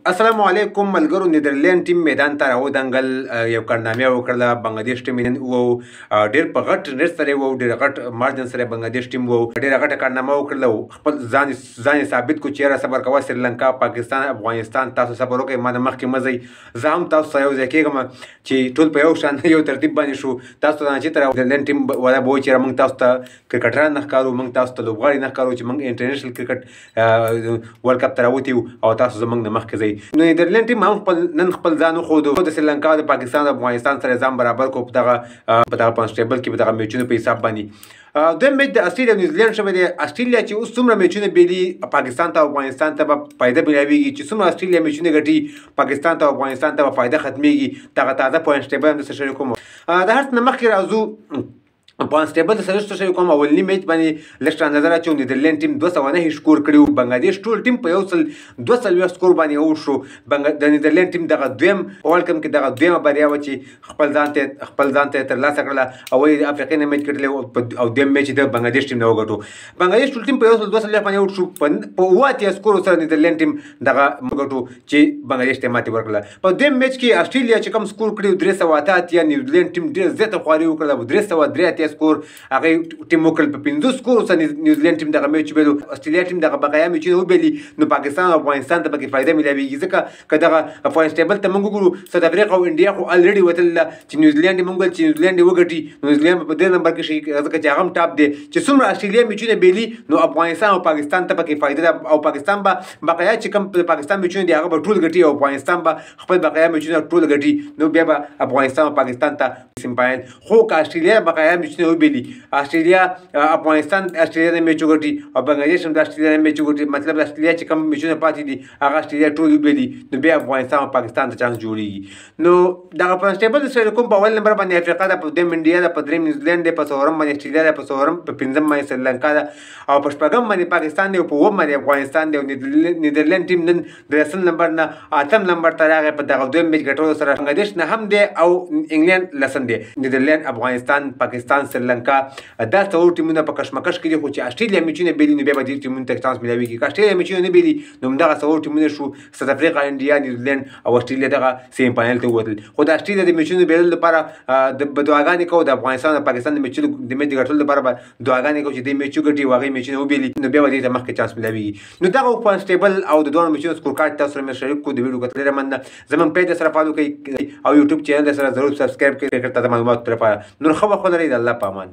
السلام علیکم ملګرو. نیدرلینډ ټیم میدان ته راودانګل، یو کارنامه وکړله. بنګلادیش ټیم نن ډېر په غټ نت سره ډېر غټ مارجن سره بنګلادیش ټیم ډېره غټه کارنامه وکړله. خپل ځان ثابت کو چیرې صبر کوه. سریلانکا، پاکستان، افغانستان، تاسو صبر وکړئ، ما نه مخکې مه ځئ. زه هم تاسو سره یو ځای کېږم چې ټول په یو شان یو ترتیب باندې شو. تاسو ته چې تر نیدرلینډ ټیم ولا به وایي چې موږ تاسو ته کرکټران نه ښکارو، موږ تاسو ته لوبغاړي نه ښکارو چې موږ انټرنیشنل کرکټ ورلډ کپ ته راوتي یو او تاسو زموږ نه مخکې ځئ. نو نیدرلینډ ټیم هم نن خپل ځان وښودو. د سریلانکا، د پاکستان، د افغانستان سره ځان برابر کړو په دغه پانسټیبل کې، په دغه میچونو په حساب باندې. دویم میچ د استرالیا او نیوزیلینډ شوی دی. استرالیا چې اوس څومره میچونه بېلي، پاکستان ته او افغانستان ته به فایده ملاویږي. چې څومره استرالیا میچونه ګټي، پاکستان ته او افغانستان ته به فایده ختمیږي. دغه تازه پوینټ ټیبل هم درسره شریکوم. د هر څه نه مخکې راځو پوینټس ټیبل سره شریک کوم. اولنی میچ باندې لږ تر نظر اچوم. نیدرلینډ ټیم 209 سکور کړی. بنګلادیش ټول ټیم په 142 سکور باندې اوټ شو. د نیدرلینډ ټیم دغه دویم ورلډ کپ کې دغه دویمه بریا وه چې خپل ځان ته ترلاسه کړله. اول د افریقې نه میچ ګټلی او دویم میچ د بنګلادیش ټیم نه وګټو. بنګلادیش ټول ټیم په 142 باندې اوټ شو. په 78 سکور سره نیدرلینډ ټیم دغه وګټو چې بنګلادیش ته ماتې ورکړله. په دویم میچ کې استرالیا چې کوم سکور کړی 388، نیوزیلینډ ټیم ډېر زیاته خواري وکړله، 383 سکور هغه ټیم وکړل. په 50 سکور سره نیوزیلینډ ټیم دغه میچ وبېلو. استرالیا ټیم دغه بقایا میچونه وبېلي. نو پاکستان او افغانستان ته پکې فایده ملاویږي، ځکه که دغه پوینټس ټیبل ته موږ وګورو، ساوث افریقا او انډیا خو الریډي وتلله چې نیوزیلینډ موږ ویل چې نیوزیلینډ یې وګټي. نیوزیلینډ په 2 نمبر کې شي، ځکه چې هغه هم ټاپ دی. چې څومره استرالیا میچونه بېلي، نو افغانستان او پاکستان ته پکې فایده ده. او پاکستان به بقایا چې کوم د پاکستان میچونه دي هغه به ټول ګټي او افغانستان به خپل بقایا میچونه ټول ګټي. نو بیا به افغانستان او پاکستان ته سیمپاین. خو که استرالیا بقایا میچونه وبېلي، استرالیا افغانستان استرالیا نه میچ وګټي او بنګلادیش هم د استرالیا نه میچ وګټي، مطلب استرالیا چې کوم میچونه پاتې دي هغه استرالیا ټول وبېلي، نو بیا افغانستان او پاکستان ته چانس جوړیږي. نو دغه پوینټس ټیبل سره کوم په اول نمبر باندې افریقا ده، په دویم انډیا ده، په درېیم نیوزیلینډ ده، په څلورم باندې استرالیا ده، په څلورم په پنځم باندې سریلانکا ده او په شپږم باندې پاکستان دی او په اووم باندې افغانستان دی. او نیدرلینډ ټیم نن د 10 نمبر نه 8م نمبر ته راغی په دغه دویم میچ ګټلو سره. بنګلادیش نه هم دی او انګلینډ لسم دی. نیدرلینډ، افغانستان، پاکستان، سریلانکا دا څلور ټیمونه په کشمکش کې دي. خو چې استرالیا میچونه بېلي، نو بیا به دې ټیمونو ته چانس ملاویږي. که استرالیا میچونه نه بېلي، نو همدغه څلور ټیمونه شو، ساوث افریقا، انډیا، نیوزیلینډ او استرالیا دغه سیمی فاینل ته ووتل. خو د استرالیا د میچونو بېللو لپاره به دعاګانې کوو. د افغانستان او پاکستان د میچ د ګټلو لپاره به دعاګانې کوو چې دې میچ وګټي او هغې میچونه وبېلي، نو بیا به دې ته مخکې چانس ملاویږي. نو دغه پوینټس ټیبل او د دواړو میچونو سکور کارډ تاسو سره مې شریک کړو. د ویډیو کتلو ډېره مننه. زموږ پیج سره فالو کړئ او یوټیوب چینل سره ضرور سبسکرایب کړئ تازه معلوماتو لپاره. نور ښه وخت ولرئ. د الله په امان.